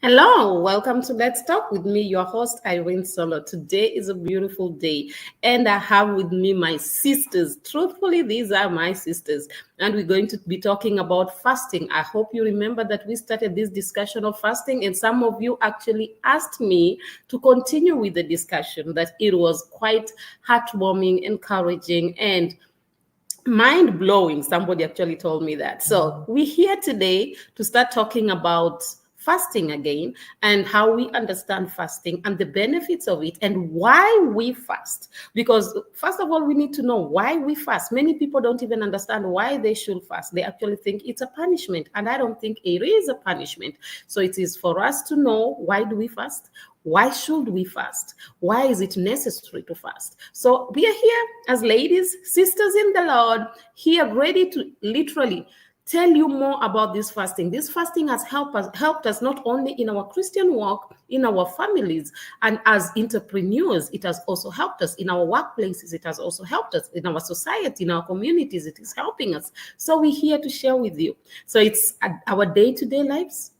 Hello, welcome to Let's Talk with me, your host, Irene Solo. Today is a beautiful day, and I have with me my sisters. Truthfully, these are my sisters, and we're going to be talking about fasting. I hope you remember that we started this discussion of fasting, and some of you actually asked me to continue with the discussion, that it was quite heartwarming, encouraging, and mind blowing. Somebody actually told me that. So we're here today to start talking about fasting again and how we understand fasting and the benefits of it and why we fast. Because, first of all, we need to know why we fast. Many people don't even understand why they should fast. They actually think it's a punishment, and I don't think it is a punishment. So it is for us to know, why do we fast? Why should we fast? Why is it necessary to fast? So we are here as ladies, sisters in the Lord, here ready to literally tell you more about this fasting. This fasting has helped us not only in our Christian walk, in our families, and as entrepreneurs. It has also helped us in our workplaces. It has also helped us in our society, in our communities. It is helping us. So we're here to share with you. So it's our day-to-day lives,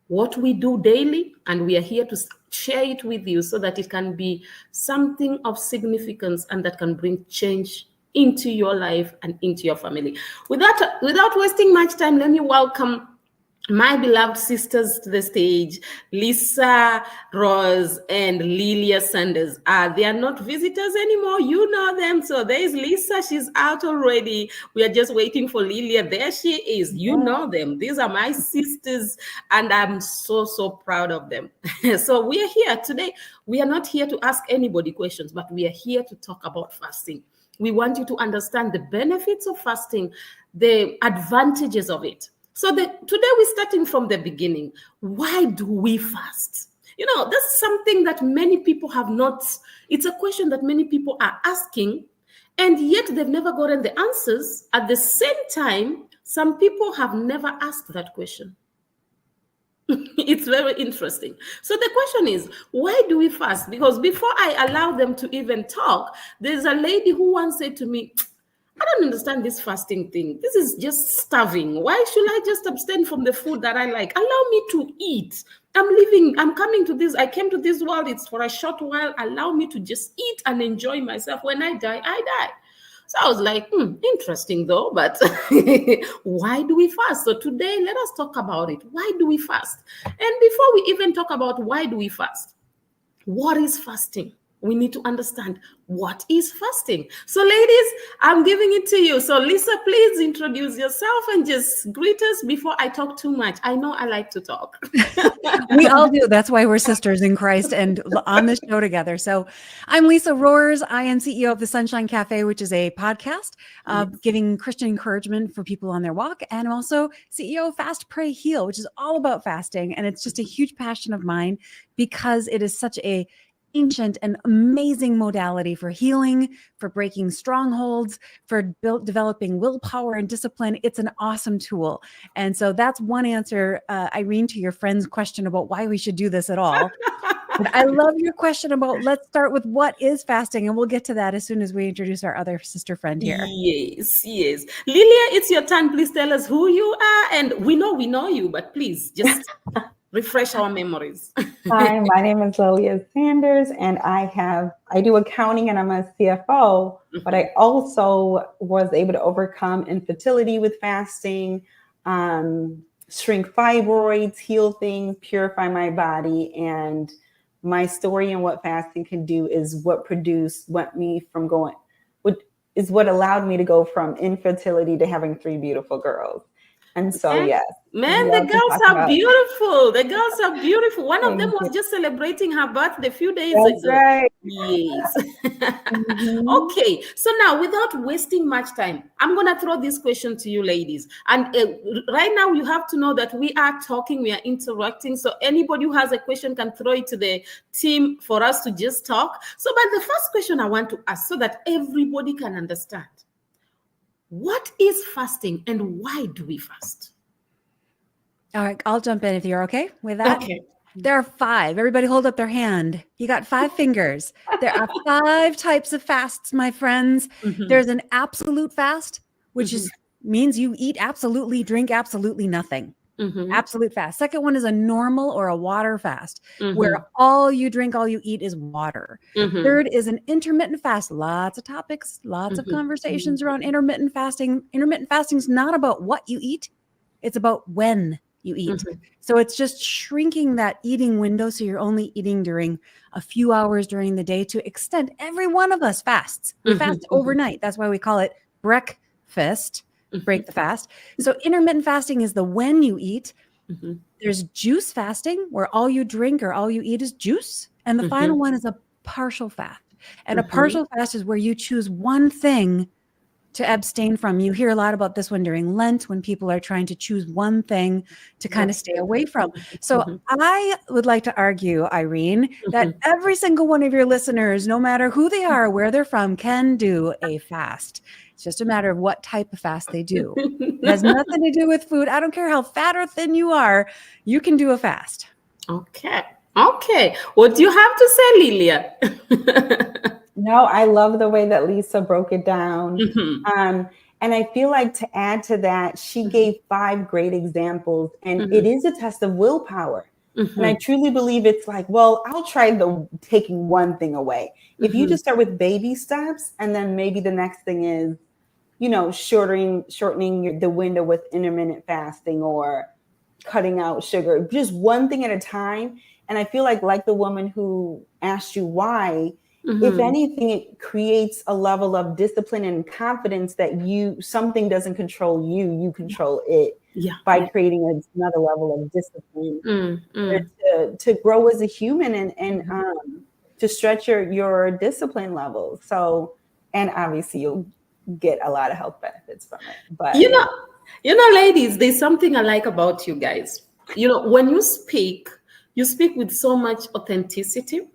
what we do daily, and we are here to share it with you so that it can be something of significance and that can bring change into your life and into your family. Without wasting much time, let me welcome my beloved sisters to the stage, Lisa Rose and Lilia Sanders. They are not visitors anymore. You know them. So there's Lisa. She's out already. We are just waiting for Lilia. There she is. You know them. These are my sisters, and I'm so proud of them. So we are here today. We are not here to ask anybody questions, but we are here to talk about fasting. We want you to understand the benefits of fasting, the advantages of it. So today we're starting from the beginning. Why do we fast? You know, that's something that many people have not, it's a question that many people are asking, and yet they've never gotten the answers. At the same time, some people have never asked that question. It's very interesting. So the question is, why do we fast? Because before I allow them to even talk, there's a lady who once said to me, I don't understand this fasting thing. This is just starving. Why should I just abstain from the food that I like? Allow me to eat. I'm coming to this. I came to this world. It's for a short while. Allow me to just eat and enjoy myself. When I die, I die. So I was like, interesting though, but why do we fast? So today, let us talk about it. Why do we fast? And before we even talk about why do we fast, what is fasting? We need to understand what is fasting. So ladies, I'm giving it to you. So Lisa, please introduce yourself and just greet us before I talk too much. I know I like to talk. We all do. That's why we're sisters in Christ and on this show together. So I'm Lisa Rohrs. I am CEO of the Sunshine Cafe, which is a podcast giving Christian encouragement for people on their walk. And I'm also CEO of Fast, Pray, Heal, which is all about fasting. And it's just a huge passion of mine because it is such a ancient and amazing modality for healing, for breaking strongholds, for developing willpower and discipline. It's an awesome tool. And so that's one answer, Irene, to your friend's question about why we should do this at all. But I love your question about, let's start with what is fasting, and we'll get to that as soon as we introduce our other sister friend here. Yes. Lilia, it's your turn. Please tell us who you are. And we know you, but please just refresh our memories. Hi, my name is Lilia Sanders, and I do accounting, and I'm a CFO, but I also was able to overcome infertility with fasting, shrink fibroids, heal things, purify my body. And my story and what fasting can do is what allowed me to go from infertility to having 3 beautiful girls. And so, yes. Man, the girls are beautiful. The girls are beautiful. One of them was just celebrating her birthday a few days ago. Right. Yes. Okay. So now, without wasting much time, I'm going to throw this question to you ladies. And right now, you have to know that we are talking, we are interacting. So anybody who has a question can throw it to the team for us to just talk. So, but the first question I want to ask so that everybody can understand. What is fasting and why do we fast? All right, I'll jump in if you're okay with that. Okay. There are 5. Everybody hold up their hand. You got 5 fingers. There are 5 types of fasts, my friends. There's an absolute fast, which means you eat absolutely, drink absolutely nothing. Absolute fast. Second one is a normal or a water fast, where Mm-hmm. all you drink, all you eat is water. Mm-hmm. Third is an intermittent fast. Lots of topics, lots of Mm-hmm. conversations around intermittent fasting. Intermittent fasting is not about what you eat, it's about when you eat. Mm-hmm. So it's just shrinking that eating window, so you're only eating during a few hours during the day to extend. Every one of us fasts. We fast Mm-hmm. overnight. That's why we call it breakfast. Break the fast. So intermittent fasting is the when you eat. Mm-hmm. There's juice fasting, where all you drink or all you eat is juice. And the final one is a partial fast. And a partial fast is where you choose one thing to abstain from. You hear a lot about this one during Lent, when people are trying to choose one thing to kind of stay away from. So I would like to argue, Irene, that every single one of your listeners, no matter who they are, where they're from, can do a fast. It's just a matter of what type of fast they do. It has nothing to do with food. I don't care how fat or thin you are, you can do a fast. Okay. What do you have to say, Lilia? No, I love the way that Lisa broke it down. Mm-hmm. And I feel like, to add to that, she gave 5 great examples, and it is a test of willpower. And I truly believe it's like, well, I'll try taking one thing away. If you just start with baby steps, and then maybe the next thing is, shortening the window with intermittent fasting, or cutting out sugar, just one thing at a time. And I feel like the woman who asked you why, if anything, it creates a level of discipline and confidence that something doesn't control you control it, by creating another level of discipline to grow as a human, and to stretch your discipline levels. So, and obviously you'll get a lot of health benefits from it. But ladies, there's something I like about you guys. When you speak with so much authenticity,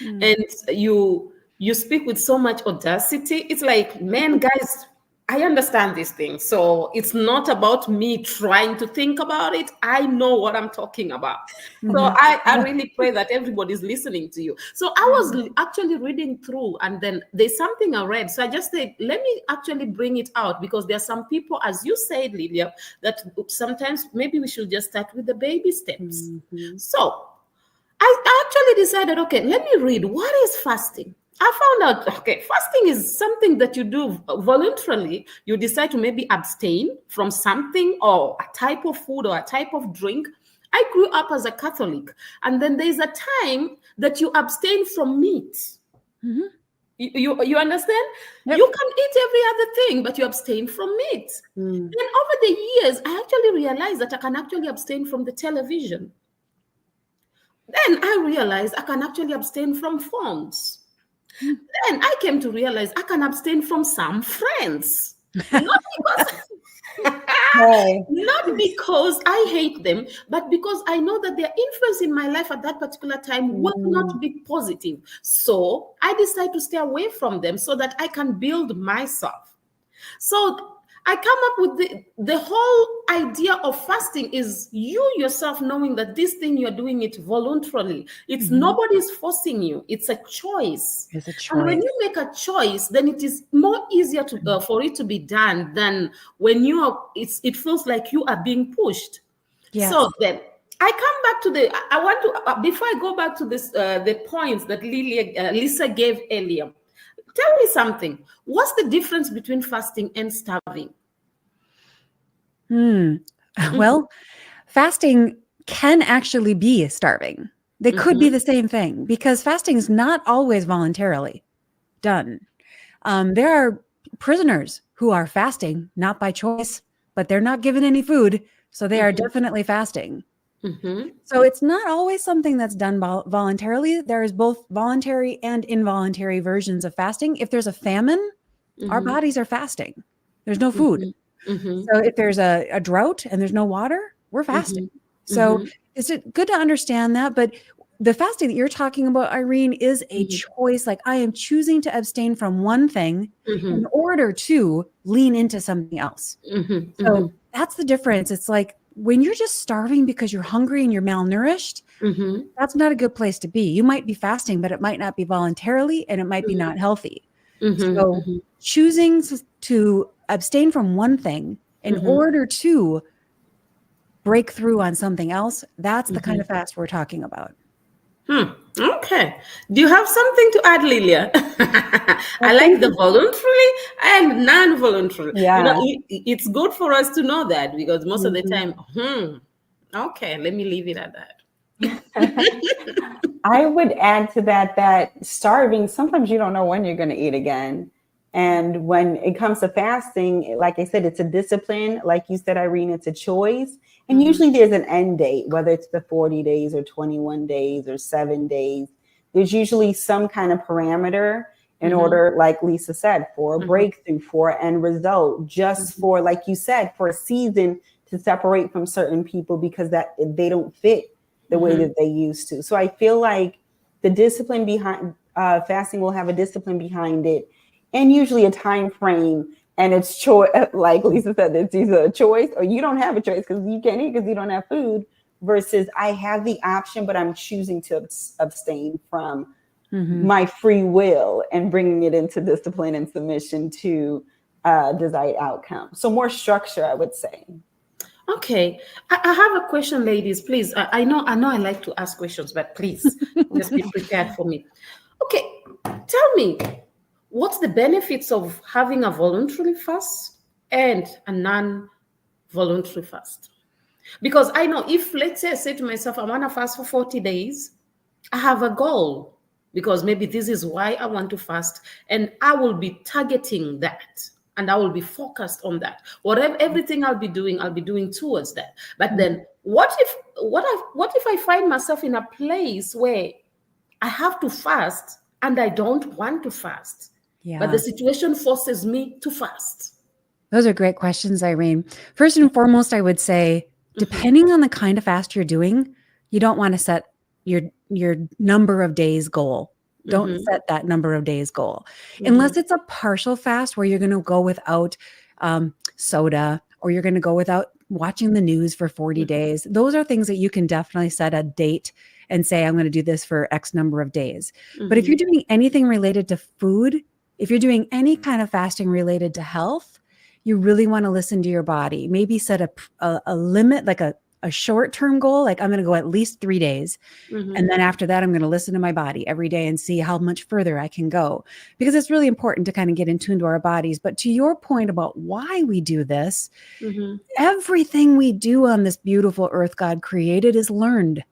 and you speak with so much audacity. It's like, man, guys, I understand this thing. So it's not about me trying to think about it. I know what I'm talking about. So I really pray that everybody's listening to you. So I was actually reading through, and then there's something I read. So I just said, let me actually bring it out, because there are some people, as you said, Lilia, that sometimes maybe we should just start with the baby steps. So I actually decided, okay, let me read. What is fasting? I found out, okay, fasting is something that you do voluntarily. You decide to maybe abstain from something, or a type of food, or a type of drink. I grew up as a Catholic, and then there's a time that you abstain from meat. You understand? Yep. You can eat every other thing, but you abstain from meat. Then over the years, I actually realized that I can actually abstain from the television. Then I realized I can actually abstain from phones. Then I came to realize I can abstain from some friends. Not because I hate them, but because I know that their influence in my life at that particular time will not be positive. So I decide to stay away from them so that I can build myself. So I come up with the whole idea of fasting is you yourself knowing that this thing you're doing it voluntarily. It's nobody's forcing you. It's a choice. It's a choice. And when you make a choice, then it is more easier to for it to be done than when it feels like you are being pushed. Yes. So then I come back to I want to, before I go back to this, the points that Lisa gave earlier. Tell me something. What's the difference between fasting and starving? Well, fasting can actually be starving. They could be the same thing, because fasting is not always voluntarily done. There are prisoners who are fasting, not by choice, but they're not given any food. So they are definitely fasting. So it's not always something that's done voluntarily. There is both voluntary and involuntary versions of fasting. If there's a famine, our bodies are fasting. There's no food. So if there's a drought and there's no water, we're fasting. So it's good to understand that. But the fasting that you're talking about, Irene, is a choice. Like, I am choosing to abstain from one thing in order to lean into something else. So that's the difference. It's like, when you're just starving because you're hungry and you're malnourished, that's not a good place to be. You might be fasting, but it might not be voluntarily, and it might be not healthy. So choosing to abstain from one thing in order to break through on something else, that's the kind of fast we're talking about. Okay. Do you have something to add, Lilia? I like think the voluntary and non-voluntary. Yeah. It's good for us to know that, because most of the Mhm. time, okay, let me leave it at that. I would add to that starving, sometimes you don't know when you're going to eat again. And when it comes to fasting, like I said, it's a discipline. Like you said, Irene, it's a choice. And usually there's an end date, whether it's the 40 days or 21 days or 7 days. There's usually some kind of parameter in order, like Lisa said, for a breakthrough, for an end result, just for, like you said, for a season to separate from certain people because that they don't fit the way that they used to. So I feel like the discipline behind fasting will have a discipline behind it, and usually a time frame. And it's choice, like Lisa said, it's either a choice or you don't have a choice because you can't eat because you don't have food. Versus I have the option, but I'm choosing to abstain from my free will and bringing it into discipline and submission to desired outcome. So more structure, I would say. Okay, I have a question, ladies. Please, I know I like to ask questions, but please just be prepared for me. Okay, tell me, what's the benefits of having a voluntary fast and a non-voluntary fast? Because I know, if, let's say, I say to myself, I want to fast for 40 days, I have a goal, because maybe this is why I want to fast, and I will be targeting that. And I will be focused on that. Whatever, everything I'll be doing towards that. But then, what if I find myself in a place where I have to fast and I don't want to fast, but the situation forces me to fast? Those are great questions, Irene. First and foremost, I would say, depending on the kind of fast you're doing, you don't want to set your number of days goal. Don't set that number of days goal. Unless it's a partial fast where you're going to go without soda, or you're going to go without watching the news for 40 days. Those are things that you can definitely set a date and say, I'm going to do this for X number of days. But if you're doing anything related to food, if you're doing any kind of fasting related to health, you really want to listen to your body. Maybe set a limit, like a short-term goal, like I'm going to go at least 3 days. And then after that, I'm going to listen to my body every day and see how much further I can go, because it's really important to kind of get in tune to our bodies. But to your point about why we do this, everything we do on this beautiful earth God created is learned.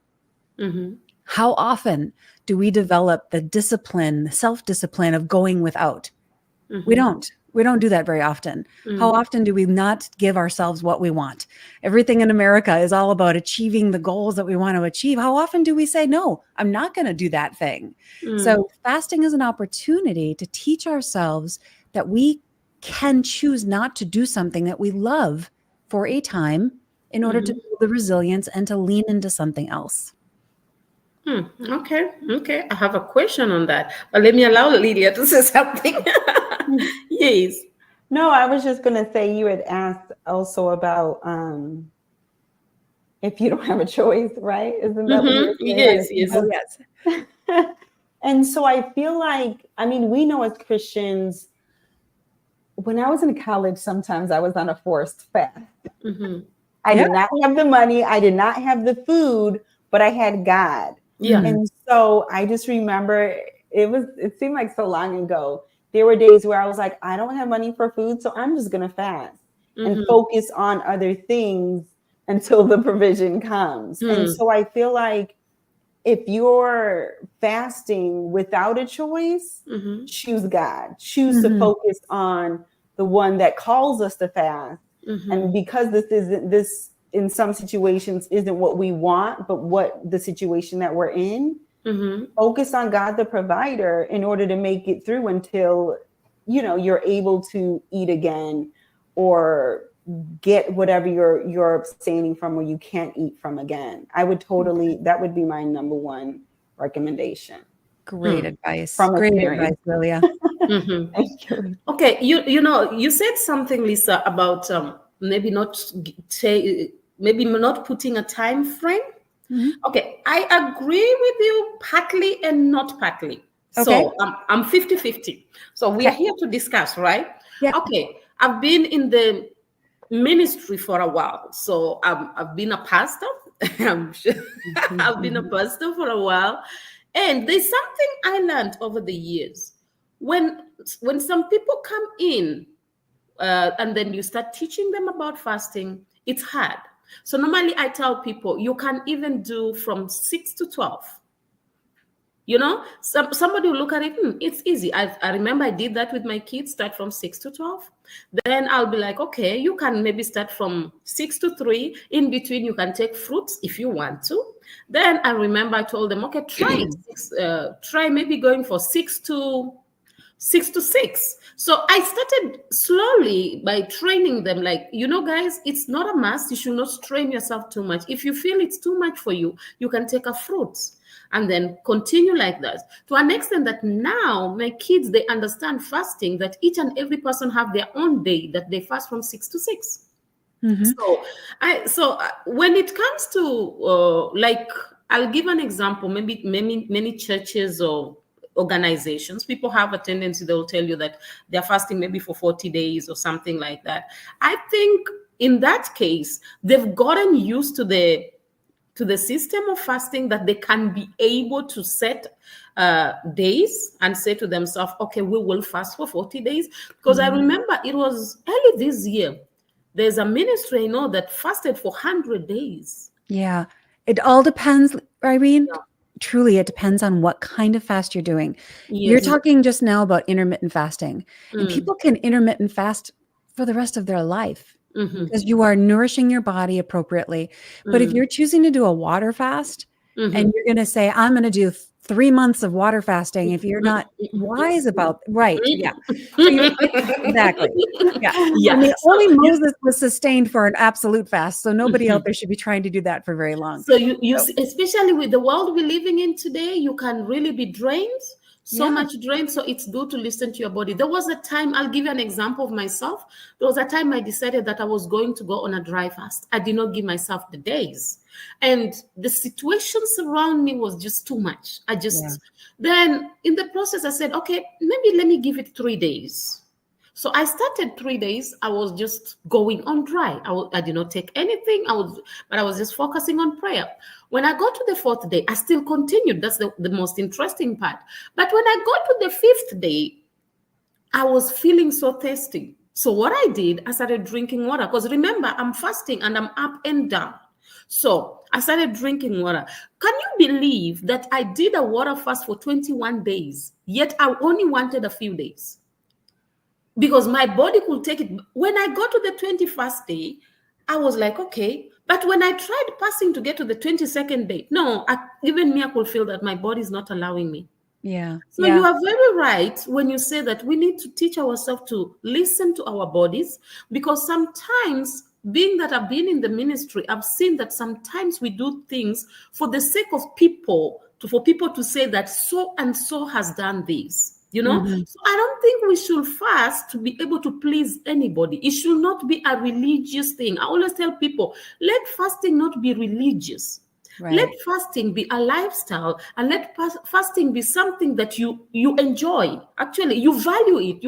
How often do we develop the discipline, the self-discipline of going without? We don't. We don't do that very often. How often do we not give ourselves what we want? Everything in America is all about achieving the goals that we want to achieve. How often do we say, no, I'm not going to do that thing? So fasting is an opportunity to teach ourselves that we can choose not to do something that we love for a time in order to build the resilience and to lean into something else. Okay. I have a question on that, but let me allow Lydia to say something. Yes. No, I was just going to say, you had asked also about if you don't have a choice, right? Isn't that what you were saying? Yes. Oh, yes. And so I feel like, I mean, we know as Christians, when I was in college, sometimes I was on a forced fast. I did not have the money. I did not have the food, but I had God. And so I just remember it seemed like so long ago. There were days where I was like, I don't have money for food, so I'm just going to fast and focus on other things until the provision comes. And so I feel like if you're fasting without a choice, choose God, choose to focus on the one that calls us to fast. And because this in some situations isn't what we want, but what the situation that we're in, focus on God, the provider, in order to make it through until, you're able to eat again or get whatever you're abstaining from or you can't eat from again. That would be my number one recommendation. Great advice. From Great experience. advice, Lilia. Thank you. Okay, you said something, Lisa, about maybe not putting a time frame. Okay, I agree with you partly and not partly. Okay. So I'm 50-50. So we are here to discuss, right? Yeah. Okay, I've been in the ministry for a while. So I've been a pastor. I'm sure I've been a pastor for a while. And there's something I learned over the years. When some people come in and then you start teaching them about fasting, it's hard. So normally I tell people you can even do from 6 to 12. Somebody will look at it, it's easy. I remember I did that with my kids, start from 6 to 12. Then I'll be like, okay, you can maybe start from 6 to 3. In between, you can take fruits if you want to. Then I remember I told them, okay, try maybe going for 6 to 6. So I started slowly by training them, like, guys, it's not a must. You should not strain yourself too much. If you feel it's too much for you, you can take a fruit and then continue like that, to an extent that now my kids, they understand fasting, that each and every person have their own day that they fast from 6 to 6. So when it comes to like, I'll give an example. Maybe many churches or organizations, people have a tendency, they'll tell you that they're fasting maybe for 40 days or something like that. I think in that case, they've gotten used to the system of fasting, that they can be able to set days and say to themselves, okay, we will fast for 40 days. Because I remember it was early this year, there's a ministry I know that fasted for 100 days. Yeah, it all depends, Irene. Yeah. Truly, it depends on what kind of fast you're doing. Yes. You're talking just now about intermittent fasting, and people can intermittent fast for the rest of their life. Because you are nourishing your body appropriately. But if you're choosing to do a water fast and you're going to say, I'm going to do 3 months of water fasting, if you're not wise about, right. Yeah. So exactly. Yeah. Yes. I mean, only Moses was sustained for an absolute fast. So nobody out there should be trying to do that for very long. So you especially with the world we're living in today, you can really be drained. Much drained. So it's good to listen to your body. There was a time, I'll give you an example of myself. There was a time I decided that I was going to go on a dry fast. I did not give myself the days. And the situations around me was just too much. Then in the process, I said, okay, maybe let me give it 3 days. So I started 3 days. I was just going on dry. I did not take anything. But I was just focusing on prayer. When I got to the 4th day, I still continued. That's the most interesting part. But when I got to the 5th day, I was feeling so thirsty. So what I did, I started drinking water. Because remember, I'm fasting and I'm up and down. So I started drinking water. Can you believe that I did a water fast for 21 days, yet I only wanted a few days? Because my body could take it. When I got to the 21st day, I was like, okay. But when I tried passing to get to the 22nd day, even me, I could feel that my body is not allowing me. Yeah. So you are very right when you say that we need to teach ourselves to listen to our bodies, because sometimes, being that I've been in the ministry, I've seen that sometimes we do things for the sake of people, for people to say that so and so has done this. So I don't think we should fast to be able to please anybody. It should not be a religious thing. I always tell people, let fasting not be religious. Right. Let fasting be a lifestyle, and let fasting be something that you enjoy. Actually, you value it.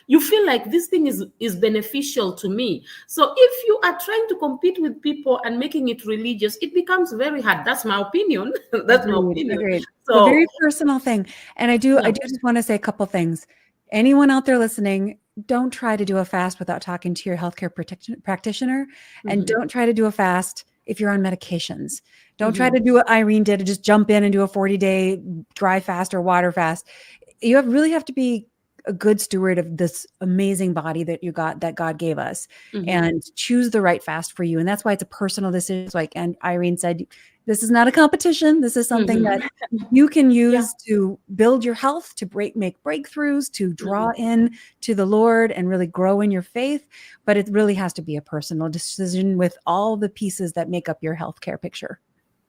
You feel like this thing is beneficial to me. So if you are trying to compete with people and making it religious, it becomes very hard. That's my opinion. Agreed. So, a very personal thing. And I do just want to say a couple things. Anyone out there listening, don't try to do a fast without talking to your healthcare practitioner, and don't try to do a fast if you're on medications. Don't try to do what Irene did, to just jump in and do a 40-day dry fast or water fast. You really have to be a good steward of this amazing body that God gave us, and choose the right fast for you. And that's why it's a personal decision. Like, and Irene said, this is not a competition. This is something that you can use to build your health, to make breakthroughs, to draw in to the Lord and really grow in your faith. But it really has to be a personal decision with all the pieces that make up your healthcare picture.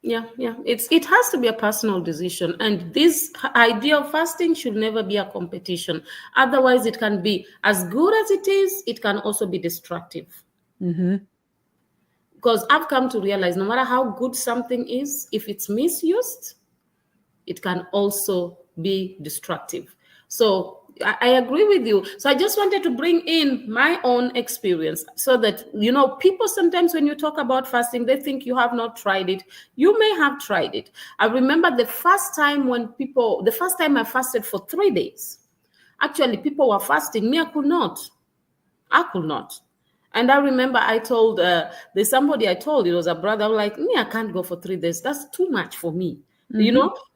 Yeah. It has to be a personal decision. And this idea of fasting should never be a competition. Otherwise, it can be as good as it is. It can also be destructive. Because I've come to realize no matter how good something is, if it's misused, it can also be destructive. So I agree with you. So I just wanted to bring in my own experience so that, people sometimes when you talk about fasting, they think you have not tried it. You may have tried it. I remember the first time I fasted for 3 days. Actually, people were fasting. Me, I could not. I could not. And I remember I told, there's somebody I told, it was a brother, I'm like, me, I can't go for 3 days. That's too much for me,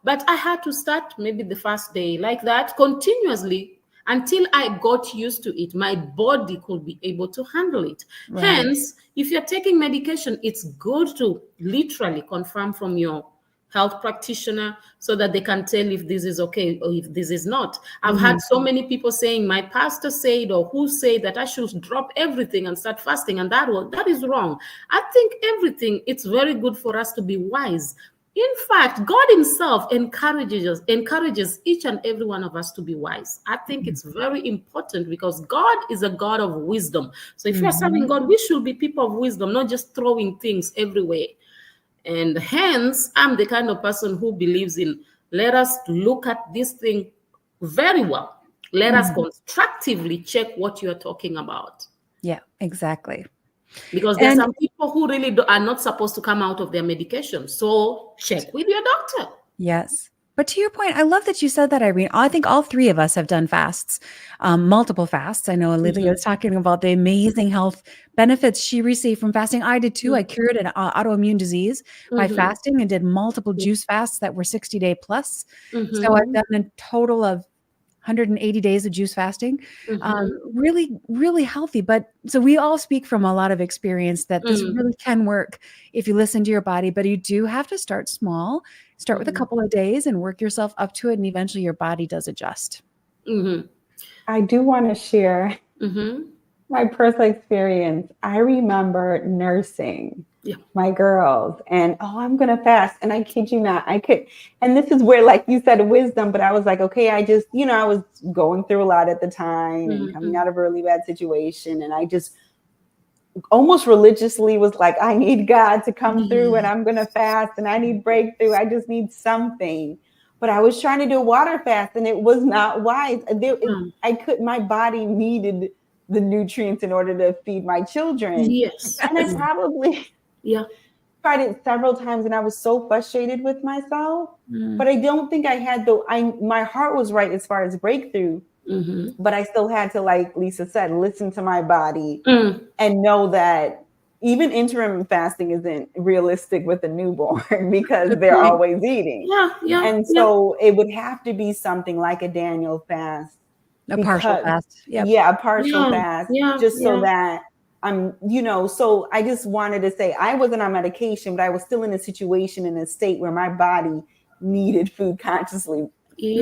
But I had to start maybe the first day like that continuously until I got used to it. My body could be able to handle it. Right. Hence, if you're taking medication, it's good to literally confirm from your health practitioner so that they can tell if this is okay or if this is not. I've had so many people saying my pastor said or who said that I should drop everything and start fasting, and that is wrong. I think it's very good for us to be wise. In fact, God himself encourages each and every one of us to be wise. I think it's very important because God is a God of wisdom. So if you're serving God, we should be people of wisdom, not just throwing things everywhere. And hence, I'm the kind of person who believes in let us look at this thing very well. Let us constructively check what you're talking about. Yeah, exactly. Because there are some people who really are not supposed to come out of their medication. So check with your doctor. Yes. But to your point, I love that you said that, Irene. I think all three of us have done fasts, multiple fasts. I know Olivia was talking about the amazing health benefits she received from fasting. I did too. I cured an autoimmune disease by fasting and did multiple juice fasts that were 60-day plus. So I've done a total of 180 days of juice fasting. Really, really healthy. But so we all speak from a lot of experience that this really can work if you listen to your body, but you do have to start small, start with a couple of days and work yourself up to it. And eventually your body does adjust. I do want to share my personal experience. I remember nursing my girls and, I'm going to fast. And I kid you not, and this is where, like you said, wisdom, but I was like, okay, I just, I was going through a lot at the time and coming out of a really bad situation. And I just almost religiously was like, I need God to come through and I'm going to fast and I need breakthrough. I just need something. But I was trying to do a water fast and it was not wise. My body needed the nutrients in order to feed my children. Yes. And I probably tried it several times and I was so frustrated with myself, but I don't think I had my heart was right as far as breakthrough, but I still had to, like Lisa said, listen to my body and know that even intermittent fasting isn't realistic with a newborn because they're always eating. And so it would have to be something like a Daniel fast. A partial fast. A partial fast. So that so I just wanted to say I wasn't on medication, but I was still in a situation, in a state where my body needed food constantly,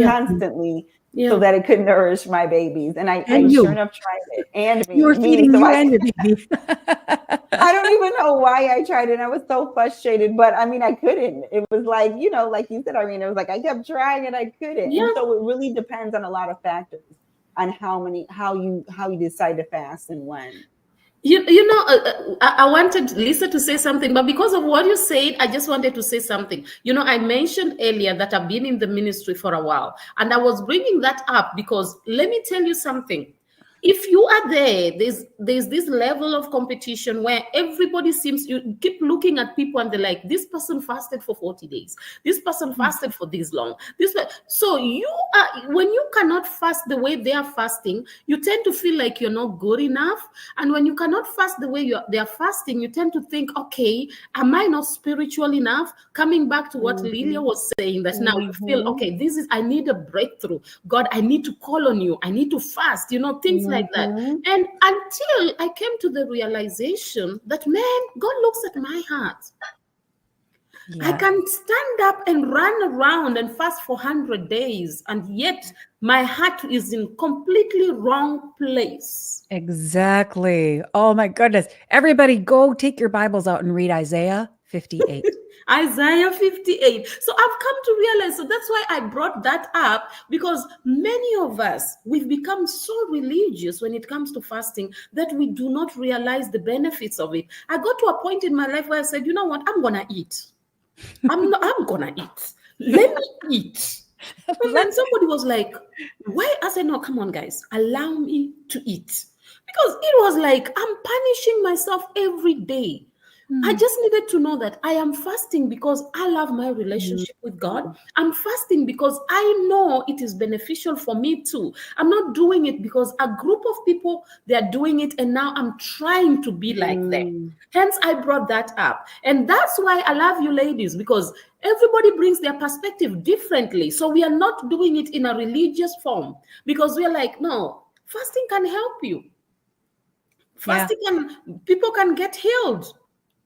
constantly, so that it could nourish my babies. And I sure enough tried it. And me. You were feeding you and your baby. I don't even know why I tried it. I was so frustrated, but I mean, I couldn't. It was like, like you said, Irene, it was like I kept trying and I couldn't. And so it really depends on a lot of factors on how you decide to fast and when. I wanted Lisa to say something, but because of what you said, I just wanted to say something. I mentioned earlier that I've been in the ministry for a while, and I was bringing that up because let me tell you something. If you are there's this level of competition where everybody you keep looking at people and they're like, this person fasted for 40 days. This person fasted for this long. So when you cannot fast the way they are fasting, you tend to feel like you're not good enough. And when you cannot fast the way they are fasting, you tend to think, okay, am I not spiritual enough? Coming back to what Lilia was saying, that now you feel, okay, I need a breakthrough. God, I need to call on you. I need to fast, things like that. And until I came to the realization that, man, God looks at my heart. I can stand up and run around and fast for 100 days, and yet my heart is in completely wrong place. Exactly. Oh my goodness. Everybody go take your Bibles out and read Isaiah 58. Isaiah 58. So I've come to realize, so that's why I brought that up, because many of us, we've become so religious when it comes to fasting that we do not realize the benefits of it. I got to a point in my life where I said, you know what, I'm going to eat. I'm going to eat. Let me eat. Let then somebody was like, why? I said, no, come on, guys, allow me to eat. Because it was like, I'm punishing myself every day. I just needed to know that I am fasting because I love my relationship with God. I'm fasting because I know it is beneficial for me too. I'm not doing it because a group of people, they're doing it and now I'm trying to be like them. Hence, I brought that up. And that's why I love you ladies, because everybody brings their perspective differently. So we are not doing it in a religious form because we're like, no, fasting can help you. Fasting people can get healed.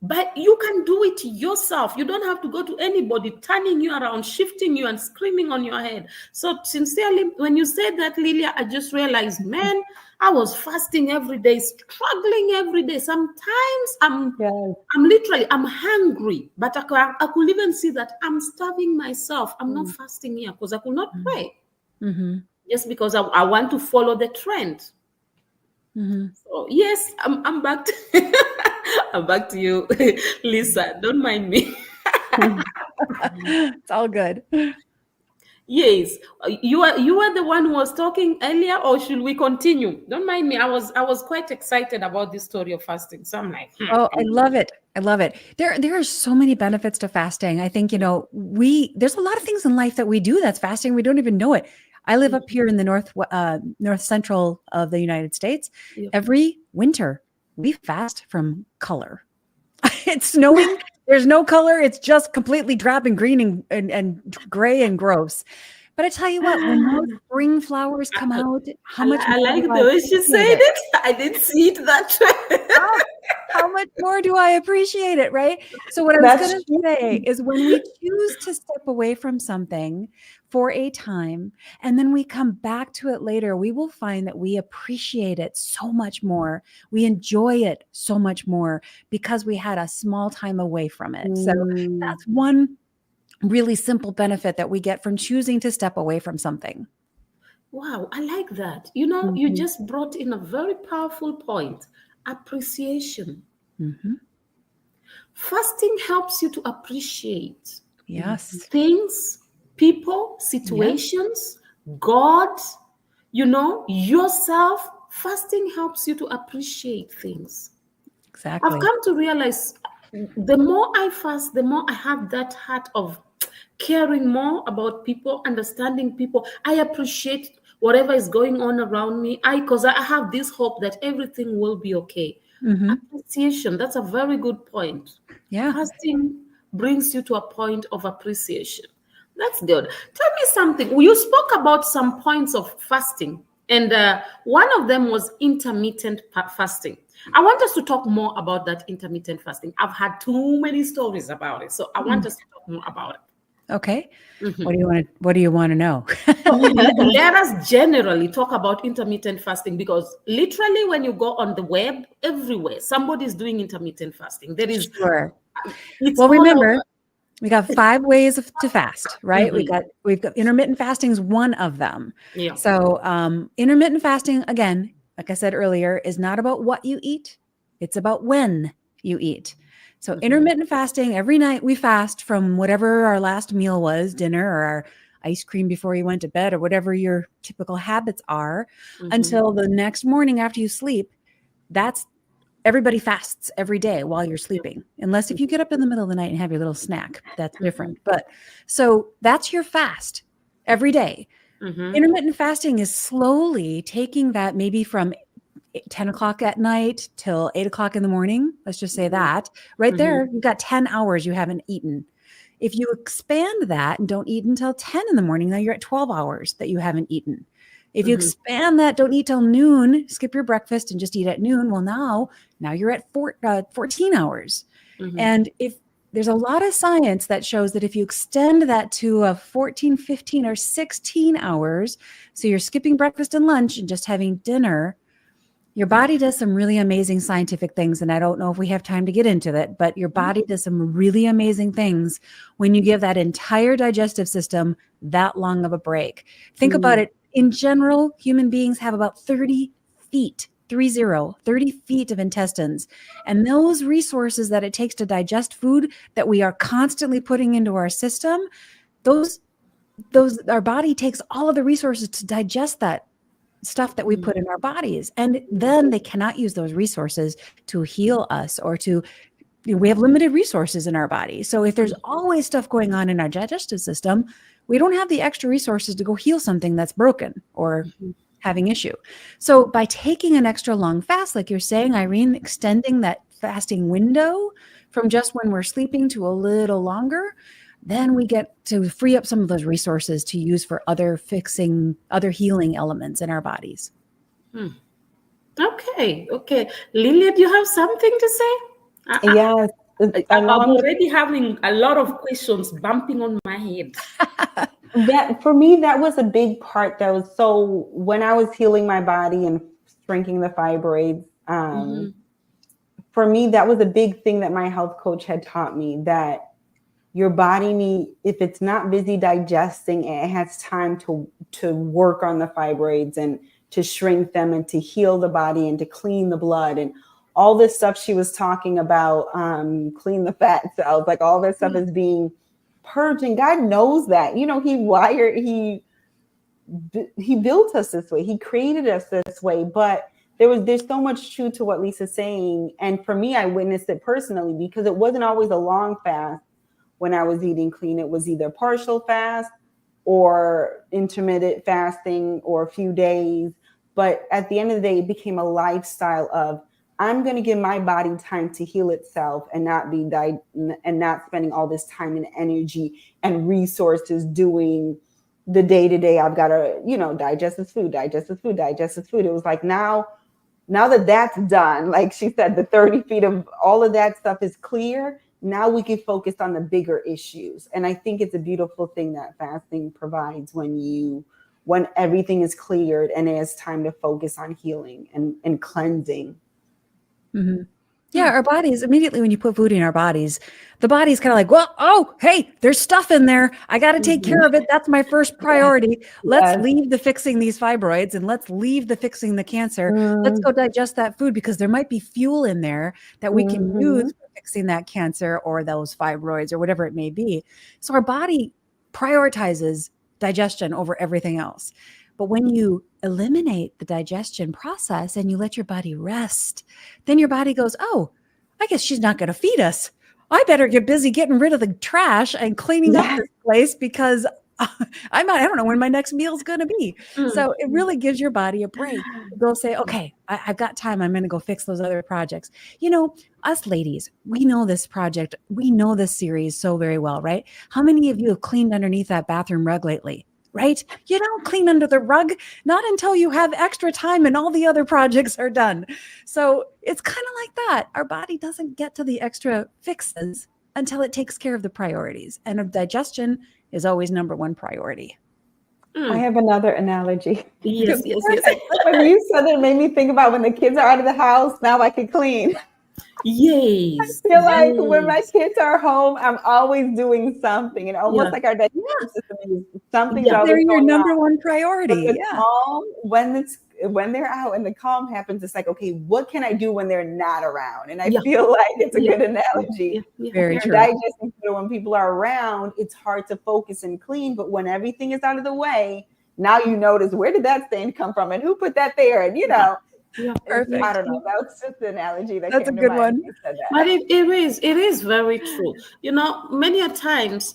But you can do it yourself. You don't have to go to anybody turning you around, shifting you and screaming on your head. So sincerely, when you said that, Lilia, I just realized, man, I was fasting every day, struggling every day. Sometimes I'm hungry, but I could even see that I'm starving myself. I'm not fasting here because I could not pray. Just because I want to follow the trend. So yes, I'm back to I'm back to you, Lisa. Don't mind me. It's all good. Yes, you are the one who was talking earlier, or should we continue? Don't mind me. I was quite excited about this story of fasting. So I'm like, Oh, I love it. I love it. There are so many benefits to fasting. I think, there's a lot of things in life that we do that's fasting. We don't even know it. I live up here in the north central of the United States. Yep. Every winter, we fast from color. It's snowing. There's no color. It's just completely drab and green and gray and gross. But I tell you what, when those spring flowers come out, how much I more like do the way she said appreciate it. I didn't see it that way. how much more do I appreciate it, right? So what I was going to say is when we choose to step away from something for a time, and then we come back to it later, we will find that we appreciate it so much more. We enjoy it so much more because we had a small time away from it. So that's one really simple benefit that we get from choosing to step away from something. Wow, I like that. You just brought in a very powerful point. Appreciation. Fasting helps you to appreciate things, people, situations, God, yourself. Fasting helps you to appreciate things. Exactly. I've come to realize the more I fast, the more I have that heart of caring more about people, understanding people. I appreciate whatever is going on around me. Because I have this hope that everything will be okay. Appreciation, that's a very good point. Yeah. Fasting brings you to a point of appreciation. That's good. Tell me something. You spoke about some points of fasting, and one of them was intermittent fasting. I want us to talk more about that intermittent fasting. I've had too many stories about it, so I want us to talk more about it. Okay. What do you want to know? Let us generally talk about intermittent fasting, because literally when you go on the web, everywhere somebody's doing intermittent fasting. There is Well, remember, we got 5 ways to fast, right? We've got intermittent fasting is one of them. Yeah. So intermittent fasting, again, like I said earlier, is not about what you eat. It's about when you eat. So intermittent fasting, every night we fast from whatever our last meal was, dinner or our ice cream before you went to bed or whatever your typical habits are, until the next morning after you sleep. Everybody fasts every day while you're sleeping, unless if you get up in the middle of the night and have your little snack, that's different. But so that's your fast every day. Intermittent fasting is slowly taking that maybe from 10 o'clock at night till 8 o'clock in the morning. Let's just say that right there, you've got 10 hours you haven't eaten. If you expand that and don't eat until 10 in the morning, now you're at 12 hours that you haven't eaten. If you expand that, don't eat till noon, skip your breakfast and just eat at noon. Well, now you're at 14 hours. And if there's a lot of science that shows that if you extend that to a 14, 15, or 16 hours, so you're skipping breakfast and lunch and just having dinner, your body does some really amazing scientific things. And I don't know if we have time to get into that, but your body does some really amazing things when you give that entire digestive system that long of a break. Think about it. In general, human beings have about 30 feet, 30 feet of intestines. And those resources that it takes to digest food that we are constantly putting into our system, those our body takes all of the resources to digest that stuff that we put in our bodies. And then they cannot use those resources to heal us or to, we have limited resources in our body. So if there's always stuff going on in our digestive system, we don't have the extra resources to go heal something that's broken or having issue. So by taking an extra long fast, like you're saying, Irene, extending that fasting window from just when we're sleeping to a little longer, then we get to free up some of those resources to use for other healing elements in our bodies. Okay. Lilia, do you have something to say? Yes. I'm already having a lot of questions bumping on my head. That for me, that was a big part. So when I was healing my body and shrinking the fibroids, for me, that was a big thing that my health coach had taught me, that your body if it's not busy digesting, it has time to work on the fibroids and to shrink them and to heal the body and to clean the blood and all this stuff she was talking about, clean the fat cells, like all this stuff is being purged. And God knows that, he built us this way. He created us this way, but there's so much truth to what Lisa's saying. And for me, I witnessed it personally because it wasn't always a long fast when I was eating clean. It was either partial fast or intermittent fasting or a few days. But at the end of the day, it became a lifestyle of, I'm going to give my body time to heal itself and not spending all this time and energy and resources doing the day-to-day. I've got to, digest this food. It was like, now that that's done, like she said, the 30 feet of all of that stuff is clear. Now we can focus on the bigger issues. And I think it's a beautiful thing that fasting provides when everything is cleared and it's time to focus on healing and cleansing. Mm-hmm. Yeah, our bodies, immediately when you put food in our bodies, the body's kind of like, well, oh, hey, there's stuff in there. I got to take care of it. That's my first priority. Let's leave the fixing these fibroids and let's leave the fixing the cancer. Let's go digest that food because there might be fuel in there that we can use for fixing that cancer or those fibroids or whatever it may be. So our body prioritizes digestion over everything else. But when you eliminate the digestion process and you let your body rest, then your body goes, oh, I guess she's not going to feed us. I better get busy getting rid of the trash and cleaning up this place because I don't know when my next meal is going to be. So it really gives your body a break. Go say, okay, I've got time. I'm going to go fix those other projects. Us ladies, we know this project. We know this series so very well, right? How many of you have cleaned underneath that bathroom rug lately? Right? You don't clean under the rug, not until you have extra time and all the other projects are done. So it's kind of like that. Our body doesn't get to the extra fixes until it takes care of the priorities. And digestion is always number one priority. I have another analogy. Yes. When you said it, made me think about when the kids are out of the house, now I can clean. Yes. I feel like when my kids are home, I'm always doing something, and almost like our digestive system is something. They're your number one priority. Calm, when they're out and the calm happens, it's like, okay, what can I do when they're not around? And I feel like it's a good analogy. Very true. Digesting, when people are around, it's hard to focus and clean, but when everything is out of the way, now you notice, where did that stain come from and who put that there? And perfect. I don't know. That's just the analogy that that's came a good to mind. one. But it is very true. Many a times,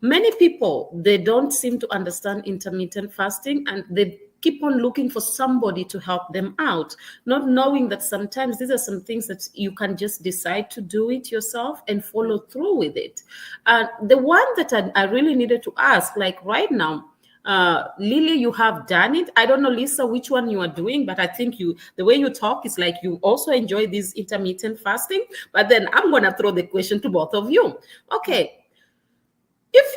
many people, they don't seem to understand intermittent fasting, and they keep on looking for somebody to help them out, not knowing that sometimes these are some things that you can just decide to do it yourself and follow through with it. And the one that I really needed to ask, like right now, Lily, you have done it. I don't know, Lisa, which one you are doing, but I think the way you talk is like you also enjoy this intermittent fasting. But then I'm going to throw the question to both of you. Okay. If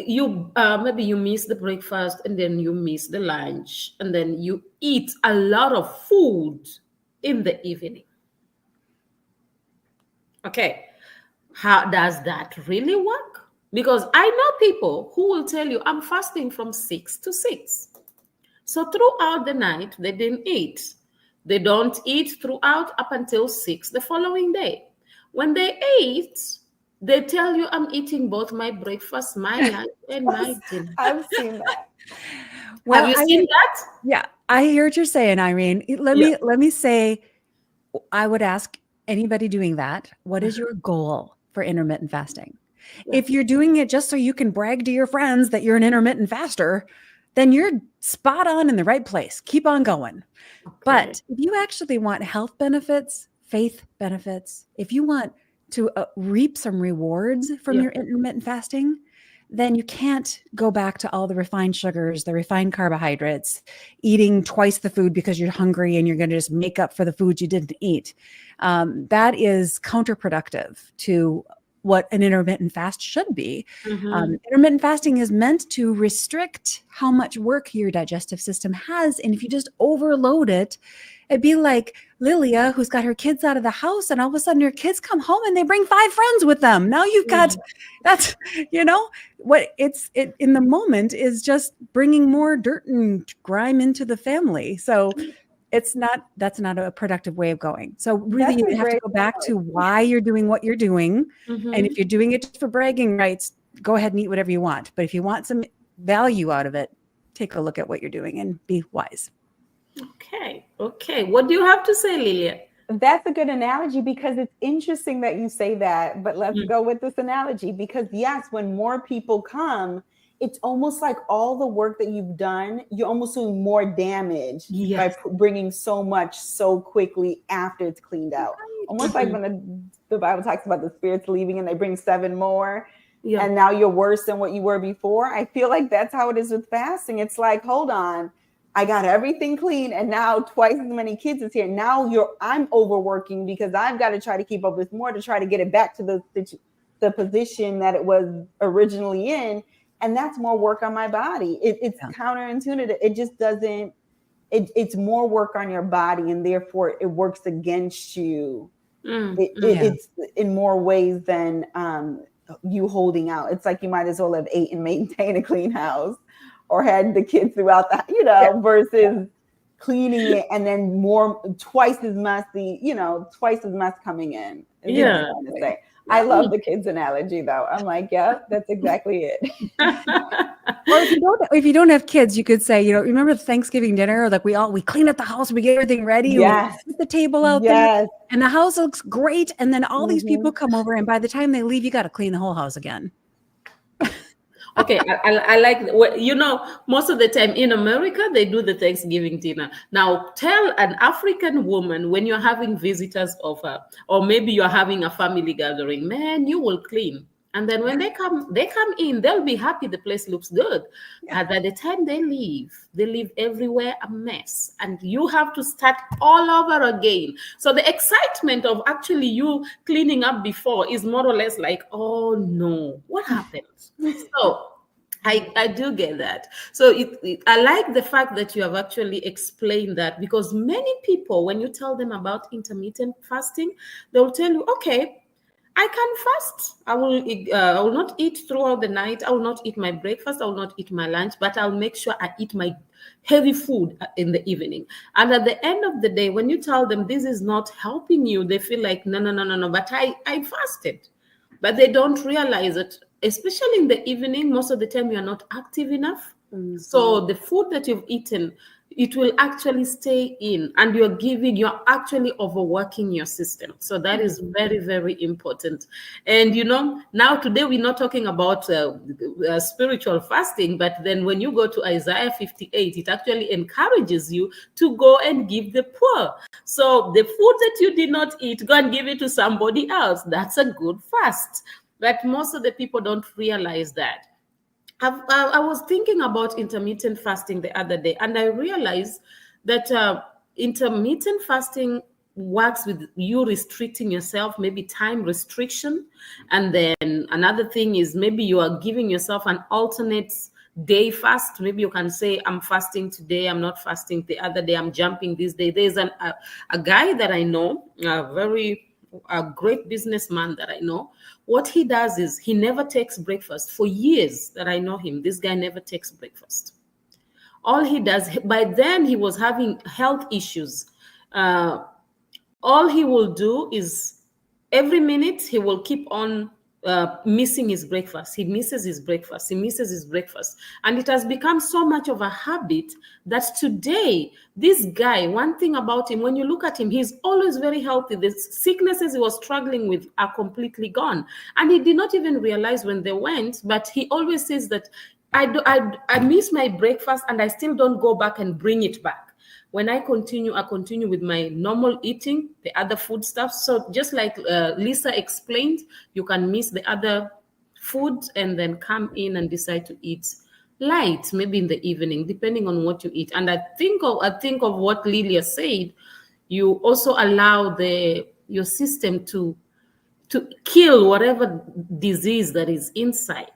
you maybe you miss the breakfast and then you miss the lunch and then you eat a lot of food in the evening. Okay. How does that really work? Because I know people who will tell you, I'm fasting from 6 to 6. So throughout the night, they didn't eat. They don't eat throughout up until 6 the following day. When they ate, They tell you I'm eating both my breakfast, my lunch, and my dinner. I've seen that. Have you seen that? Yeah, I hear what you're saying, Irene. Let me say, I would ask anybody doing that, what is your goal for intermittent fasting? Yeah. If you're doing it just so you can brag to your friends that you're an intermittent faster, then you're spot on in the right place. Keep on going. Okay. But if you actually want health benefits, faith benefits, if you want to reap some rewards from your intermittent fasting, then you can't go back to all the refined sugars, the refined carbohydrates, eating twice the food because you're hungry and you're going to just make up for the food you didn't eat. That is counterproductive to what an intermittent fast should be. Intermittent fasting is meant to restrict how much work your digestive system has. And if you just overload it, it'd be like Lilia, who's got her kids out of the house, and all of a sudden her kids come home and they bring 5 friends with them. Now you've got, that's, what it in the moment is just bringing more dirt and grime into the family. So that's not a productive way of going. So really you have to go back to why you're doing what you're doing. And if you're doing it just for bragging rights, go ahead and eat whatever you want. But if you want some value out of it, take a look at what you're doing and be wise. Okay. What do you have to say, Lilia? That's a good analogy because it's interesting that you say that, but let's go with this analogy because yes, when more people come, it's almost like all the work that you've done, you're almost doing more damage by bringing so much so quickly after it's cleaned out. Almost like when the Bible talks about the spirits leaving and they bring 7 more and now you're worse than what you were before. I feel like that's how it is with fasting. It's like, hold on, I got everything clean and now twice as many kids is here. Now I'm overworking because I've got to try to keep up with more to try to get it back to the position that it was originally in. And that's more work on my body. It's counterintuitive. It just doesn't, it's more work on your body and therefore it works against you. It's in more ways than you holding out. It's like you might as well have ate and maintained a clean house or had the kids throughout the, versus cleaning it and then twice as mess coming in. I love the kids analogy though. I'm like, yeah, that's exactly it. Or if you don't have kids, you could say, remember the Thanksgiving dinner? Like we clean up the house, we get everything ready, we put the table out there, and the house looks great. And then all these people come over, and by the time they leave, you got to clean the whole house again. Okay, I like, most of the time in America, they do the Thanksgiving dinner. Now, tell an African woman when you're having visitors over, or maybe you're having a family gathering, man, you will clean. And then when they come in, they'll be happy the place looks good. But by the time they leave everywhere a mess. And you have to start all over again. So the excitement of actually you cleaning up before is more or less like, oh no, what happened? So I do get that. So I like the fact that you have actually explained that because many people, when you tell them about intermittent fasting, they'll tell you, okay, I can fast. I will not eat throughout the night. I will not eat my breakfast. I will not eat my lunch, but I'll make sure I eat my heavy food in the evening. And at the end of the day, when you tell them this is not helping you, they feel like, no, but I fasted. But they don't realize it, especially in the evening, most of the time you are not active enough. So the food that you've eaten, it will actually stay in and you're actually overworking your system. So that is very, very important. And, now today we're not talking about spiritual fasting, but then when you go to Isaiah 58, it actually encourages you to go and give the poor. So the food that you did not eat, go and give it to somebody else. That's a good fast. But most of the people don't realize that. I was thinking about intermittent fasting the other day, and I realized that intermittent fasting works with you restricting yourself, maybe time restriction. And then another thing is maybe you are giving yourself an alternate day fast. Maybe you can say, I'm fasting today, I'm not fasting the other day, I'm jumping this day. There's a guy that I know, a great businessman that I know. What he does is he never takes breakfast. For years that I know him, this guy never takes breakfast. All he does, by then he was having health issues. All he will do is every minute he will keep on missing his breakfast. He misses his breakfast. He misses his breakfast. And it has become so much of a habit that today, this guy, one thing about him, when you look at him, he's always very healthy. The sicknesses he was struggling with are completely gone. And he did not even realize when they went, but he always says that I miss my breakfast and I still don't go back and bring it back. When I continue with my normal eating, the other food stuff. So just like Lisa explained, you can miss the other food and then come in and decide to eat light, maybe in the evening, depending on what you eat. And I think of what Lilia said. You also allow your system to kill whatever disease that is inside.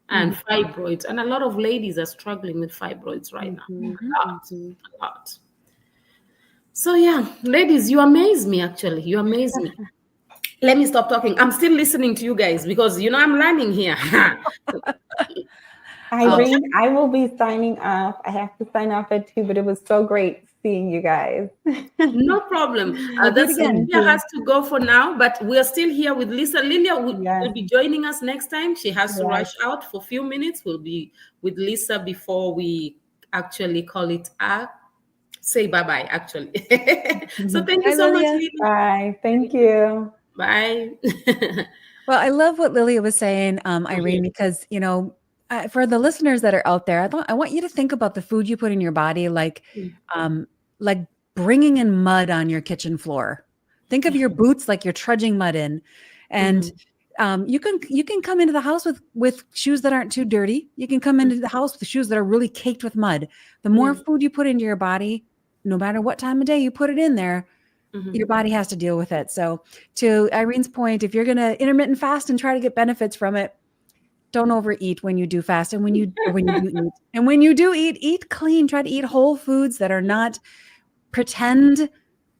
And fibroids. And a lot of ladies are struggling with fibroids right now. A lot. So yeah, ladies, you amaze me, actually. You amaze me. Let me stop talking. I'm still listening to you guys because, I'm learning here. Irene, I will be signing off. I have to sign off at 2, but it was so great seeing you guys. No problem. Lilia has to go for now, but we're still here with Lisa. Lilia will be joining us next time. She has to rush out for a few minutes. We'll be with Lisa before we actually call it say bye-bye, actually. So thank you so much, Lilia. Bye. Thank you. Bye. Well, I love what Lilia was saying, Irene, because, for the listeners that are out there, I want you to think about the food you put in your body, like bringing in mud on your kitchen floor. Think of your boots like you're trudging mud in, and you can come into the house with shoes that aren't too dirty. You can come into the house with shoes that are really caked with mud. The more food you put into your body, no matter what time of day you put it in there, your body has to deal with it. So to Irene's point, if you're going to intermittent fast and try to get benefits from it, don't overeat when you do fast. And when you do eat, and when you do eat clean, try to eat whole foods that are not pretend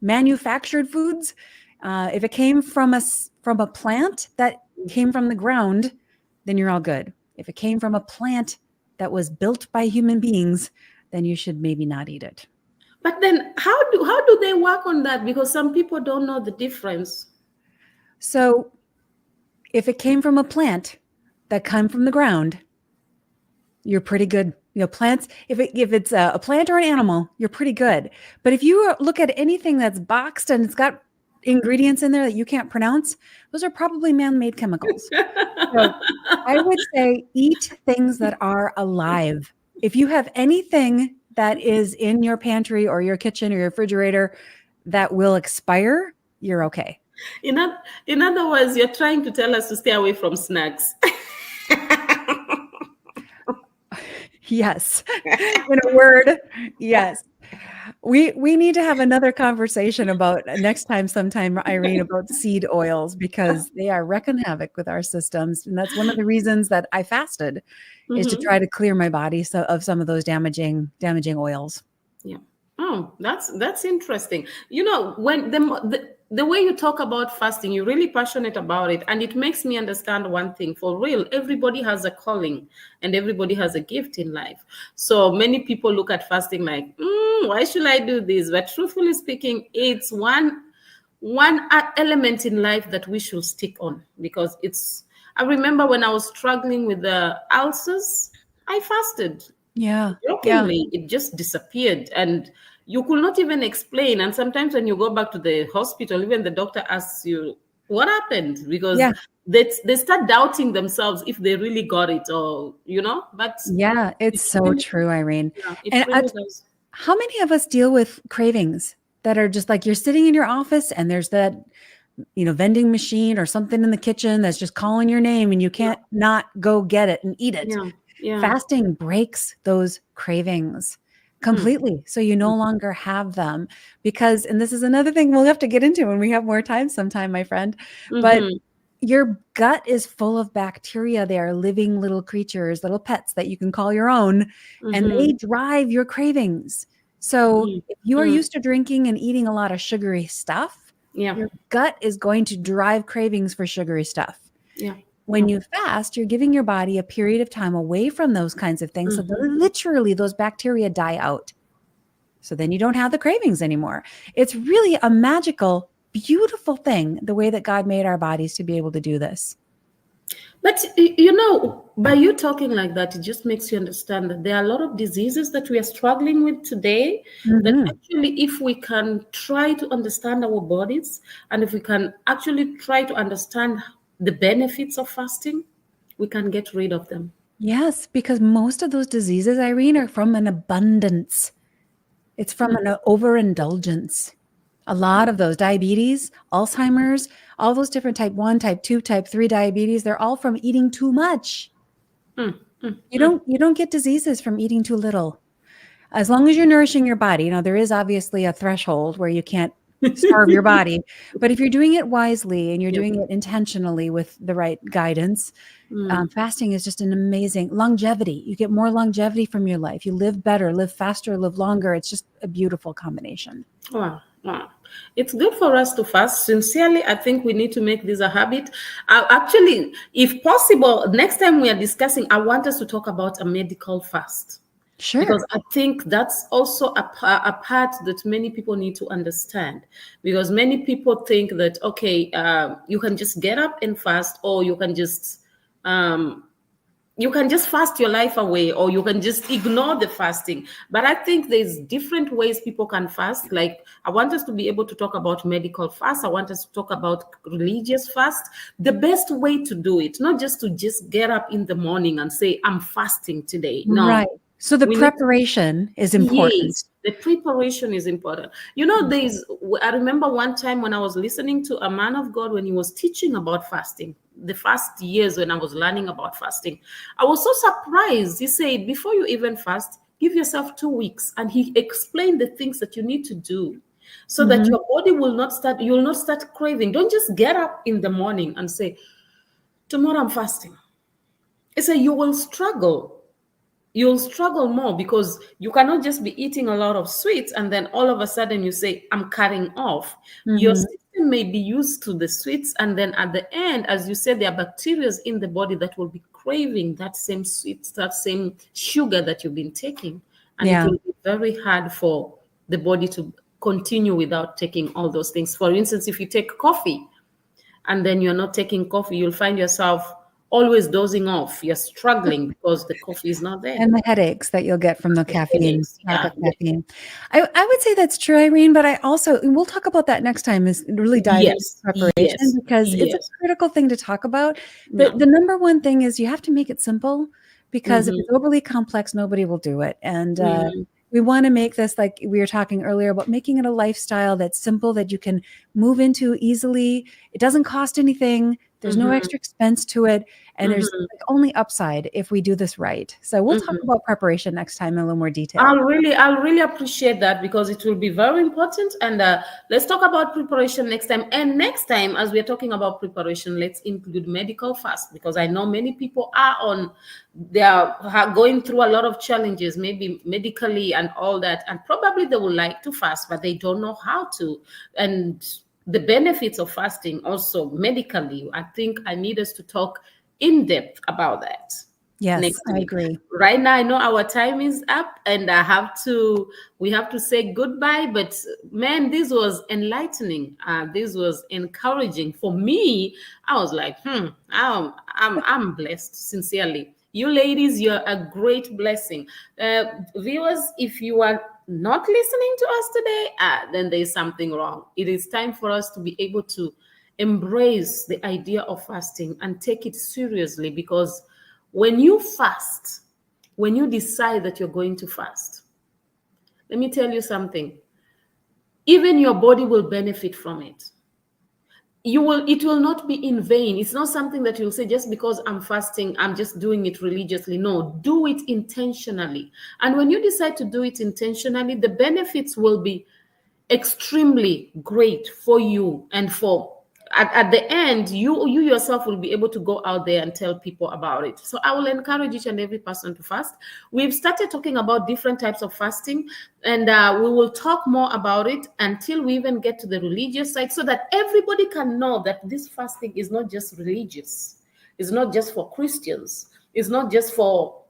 manufactured foods. If it came from a plant that came from the ground, then you're all good. If it came from a plant that was built by human beings, then you should maybe not eat it. But then how do they work on that? Because some people don't know the difference. So if it came from a plant that came from the ground, you're pretty good. Plants, if it's a plant or an animal, you're pretty good. But if you look at anything that's boxed and it's got ingredients in there that you can't pronounce, those are probably man-made chemicals. So I would say eat things that are alive. If you have anything that is in your pantry or your kitchen or your refrigerator that will expire, you're okay. In other words, you're trying to tell us to stay away from snacks. Yes. In a word, yes. We need to have another conversation about sometime, Irene, about seed oils, because they are wreaking havoc with our systems. And that's one of the reasons that I fasted, is to try to clear my body of some of those damaging oils. Yeah. Oh, that's interesting. When the way you talk about fasting, you're really passionate about it. And it makes me understand one thing for real. Everybody has a calling and everybody has a gift in life. So many people look at fasting like, why should I do this? But truthfully speaking, it's one element in life that we should stick on, because I remember when I was struggling with the ulcers, I fasted. Yeah. Jokingly, it just disappeared. And you could not even explain. And sometimes when you go back to the hospital, even the doctor asks you, what happened? Because they start doubting themselves if they really got it, or, but yeah, it's so true, Irene. Yeah, and how many of us deal with cravings that are just like, you're sitting in your office and there's that, vending machine or something in the kitchen that's just calling your name and you can't not go get it and eat it. Yeah. Fasting breaks those cravings completely. So you no longer have them, because, and this is another thing we'll have to get into when we have more time sometime, my friend, but your gut is full of bacteria. They are living little creatures, little pets that you can call your own, and they drive your cravings. So if you are used to drinking and eating a lot of sugary stuff, your gut is going to drive cravings for sugary stuff. Yeah. When you fast, you're giving your body a period of time away from those kinds of things. So literally those bacteria die out. So then you don't have the cravings anymore. It's really a magical, beautiful thing, the way that God made our bodies to be able to do this. But by you talking like that, it just makes you understand that there are a lot of diseases that we are struggling with today. That Mhm. actually, if we can try to understand our bodies, and if we can actually try to understand the benefits of fasting, we can get rid of them. Yes, because most of those diseases, Irene, are from an abundance. It's from an overindulgence. A lot of those diabetes, Alzheimer's, all those different type 1, type 2, type 3 diabetes, they're all from eating too much. Mm, mm, You don't get diseases from eating too little. As long as you're nourishing your body. There is obviously a threshold where you can't starve your body, but if you're doing it wisely and you're Yep. doing it intentionally with the right guidance, Mm. fasting is just an amazing longevity. You get more longevity from your life. You live better, live faster, live longer. It's just a beautiful combination. Wow, wow. It's good for us to fast. Sincerely, I think we need to make this a habit. Actually, if possible, next time we are discussing, I want us to talk about a medical fast. Because Sure. I think that's also a part that many people need to understand. Because many people think that, okay, you can just get up and fast, or um, you can just fast your life away, or you can just ignore the fasting. But I think there's different ways people can fast. Like, I want us to be able to talk about medical fast. I want us to talk about religious fast. The best way to do it, not just to just get up in the morning and say, I'm fasting today. No, Right. So the we need to. preparation is important. Yes, the preparation is important. I remember one time when I was listening to a man of God when he was teaching about fasting, the first years when I was learning about fasting. I was so surprised. He said, before you even fast, give yourself 2 weeks. And he explained the things that you need to do so that Mhm. your body you will not start craving. Don't just get up in the morning and say, tomorrow I'm fasting. He said, you'll struggle more, because you cannot just be eating a lot of sweets and then all of a sudden you say, I'm cutting off. Your Mhm. system may be used to the sweets, and then at the end, as you said, there are bacteria in the body that will be craving that same sweets, that same sugar that you've been taking, and it Yeah. will be very hard for the body to continue without taking all those things. For instance, if you take coffee and then you're not taking coffee, you'll find yourself always dozing off. You're struggling because the coffee is not there. And the headaches that you'll get from the The caffeine, headaches. lack Yeah. of caffeine. I would say that's true, Irene, but I also, and we'll talk about that next time, is really dive into Yes. preparation Yes. because it's a Yes. critical thing to talk about. Yeah. The number one thing is you have to make it simple because if Mm-hmm. it's overly complex, nobody will do it. And Mm-hmm. we want to make this, like we were talking earlier, about making it a lifestyle that's simple, that you can move into easily. It doesn't cost anything. There's no Mm-hmm. extra expense to it. And there's Mm-hmm. like only upside if we do this right. So we'll talk Mm-hmm. about preparation next time in a little more detail. I'll really appreciate that, because it will be very important. And let's talk about preparation next time. And next time, as we're talking about preparation, let's include medical fast, because I know many people they are going through a lot of challenges, maybe medically and all that, and probably they would like to fast, but they don't know how to. And the benefits of fasting also medically, I think I need us to talk in depth about that Yes, next I week. agree. Right now, I know our time is up, and we have to say goodbye. But man, this was enlightening. This was encouraging for me. I was like, I'm blessed, sincerely. You ladies, you're a great blessing. Viewers, if you are not listening to us today, then there's something wrong. It is time for us to be able to embrace the idea of fasting and take it seriously, because when you fast, when you decide that you're going to fast, let me tell you something. Even your body will benefit from it. It will not be in vain. It's not something that you'll say, just because I'm fasting, I'm just doing it religiously. No, do it intentionally. And when you decide to do it intentionally, the benefits will be extremely great for you, and at the end, you yourself will be able to go out there and tell people about it. So I will encourage each and every person to fast. We've started talking about different types of fasting, and we will talk more about it until we even get to the religious side, so that everybody can know that this fasting is not just religious. It's not just for Christians. It's not just for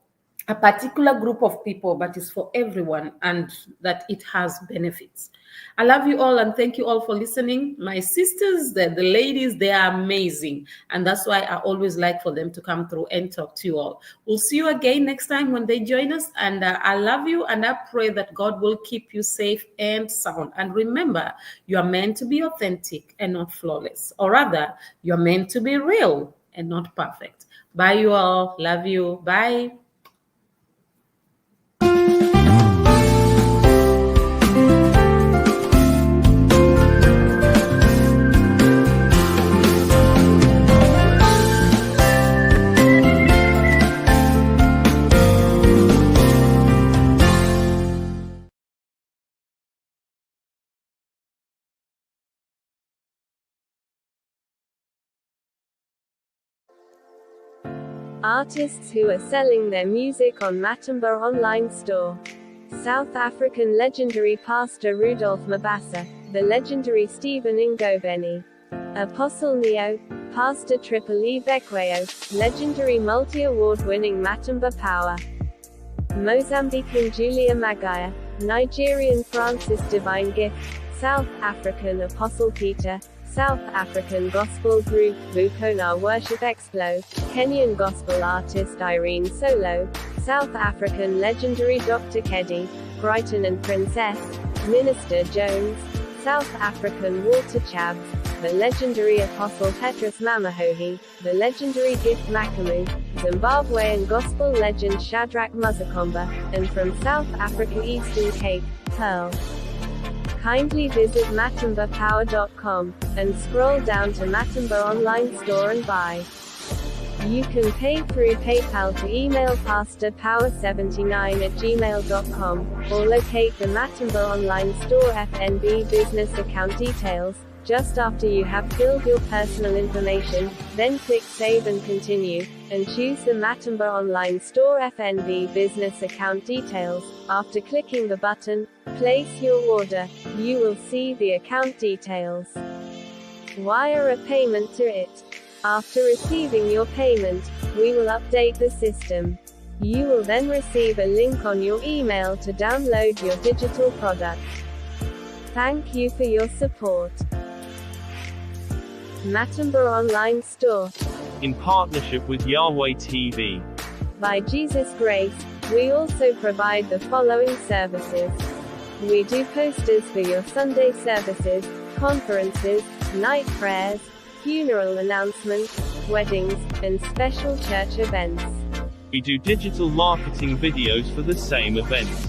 a particular group of people, but it's for everyone, and that it has benefits. I love you all and thank you all for listening. My sisters, the ladies, they are amazing. And that's why I always like for them to come through and talk to you all. We'll see you again next time when they join us. And I love you and I pray that God will keep you safe and sound. And remember, you are meant to be authentic and not flawless. Or rather, you're meant to be real and not perfect. Bye, you all. Love you. Bye. Artists who are selling their music on Matumba online store. South African legendary pastor Rudolph Mabasa, the legendary Stephen Ngobeni, Apostle Neo, Pastor Triple E Bekweyo, legendary multi-award-winning Matumba Power, Mozambican Julia Magaya, Nigerian Francis Divine Gift, South African Apostle Peter, South African gospel group Vukona Worship Explo, Kenyan gospel artist Irene Solo, South African legendary Dr. Keddy, Brighton and Princess, Minister Jones, South African Walter Chabs, the legendary Apostle Petrus Mamahohi, the legendary Gift Makamu, Zimbabwean gospel legend Shadrach Muzakomba, and from South Africa Eastern Cape, Pearl. Kindly visit matumbapower.com, and scroll down to Matumba online store and buy. You can pay through PayPal to email pastorpower79@gmail.com, or locate the Matumba online store FNB business account details, just after you have filled your personal information, then click Save and Continue, and choose the Matumba online store FNB business account details. After clicking the button, Place your order, you will see the account details. Wire a payment to it. After receiving your payment, we will update the system. You will then receive a link on your email to download your digital product. Thank you for your support. Matumba Online Store. In partnership with Yahweh TV. By Jesus' grace, we also provide the following services. We do posters for your Sunday services, conferences, night prayers, funeral announcements, weddings, and special church events. We do digital marketing videos for the same events.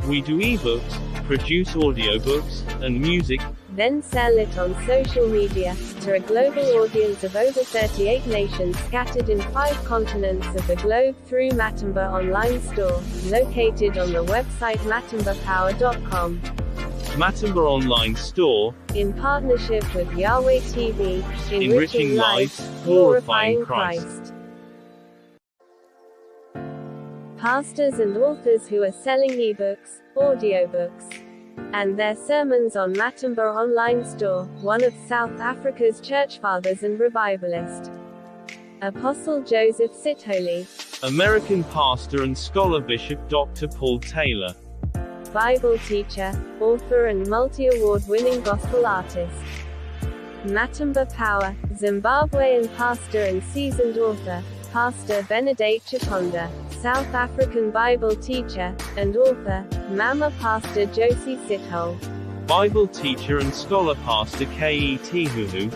We do ebooks, produce audiobooks, and music, then sell it on social media, to a global audience of over 38 nations scattered in 5 continents of the globe through Matumba Online Store, located on the website matumbapower.com. Matumba Online Store, in partnership with Yahweh TV, enriching lives, glorifying Christ. Pastors and authors who are selling ebooks, audiobooks, and their sermons on Matumba Online Store, one of South Africa's church fathers and revivalist, Apostle Joseph Sitholy, American pastor and scholar Bishop Dr. Paul Taylor, Bible teacher, author and multi-award-winning gospel artist, Matumba Power, Zimbabwean pastor and seasoned author, Pastor Benedict Chiponda, South African Bible teacher, and author, Mama Pastor Josie Sithole, Bible teacher and scholar Pastor K.E.T. Huhu,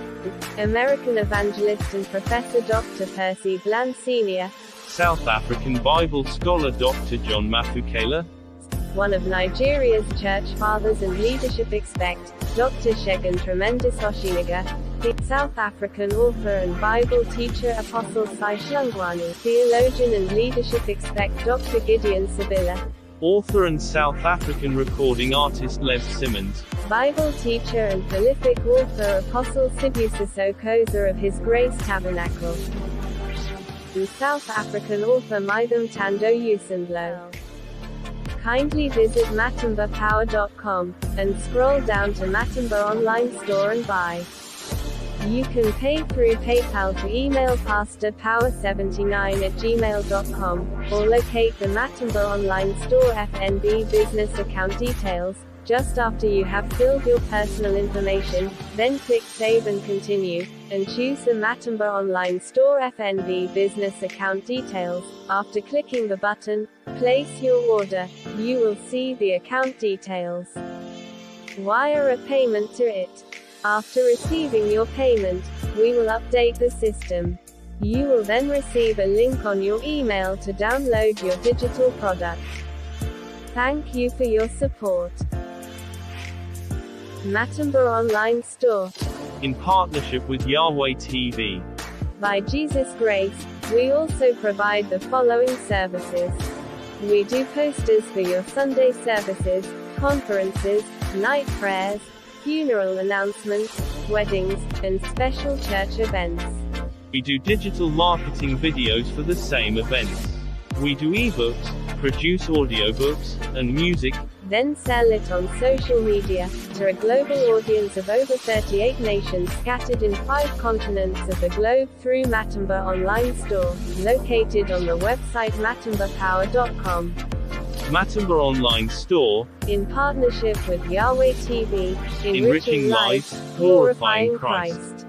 American evangelist and professor Dr. Percy Bland Sr., South African Bible scholar Dr. John Mafukela, one of Nigeria's church fathers and leadership expect, Dr. Shegun Tremendous Oshinaga, the South African author and Bible teacher Apostle Sai Shlungwani, theologian and leadership expect Dr. Gideon Sabila, author and South African recording artist Lev Simmons, Bible teacher and prolific author Apostle Sibusa Sokoza of His Grace Tabernacle, and South African author Mitham Tando Usandlo. Kindly visit matumbapower.com, and scroll down to Matumba Online Store and buy. You can pay through PayPal to email pastorpower79@gmail.com, or locate the Matumba Online Store FNB business account details. Just after you have filled your personal information, then click Save and Continue, and choose the Matumba Online Store FNB business account details. After clicking the button, Place your order, you will see the account details. Wire a payment to it. After receiving your payment, we will update the system. You will then receive a link on your email to download your digital product. Thank you for your support. Matumba Online Store. In partnership with Yahweh TV. By Jesus' grace, we also provide the following services. We do posters for your Sunday services, conferences, night prayers, funeral announcements, weddings, and special church events. We do digital marketing videos for the same events. We do ebooks, produce audiobooks, and music, then sell it on social media, to a global audience of over 38 nations scattered in 5 continents of the globe through Matumba Online Store, located on the website matumbapower.com. Matumba Online Store, in partnership with Yahweh TV, enriching lives, glorifying Christ.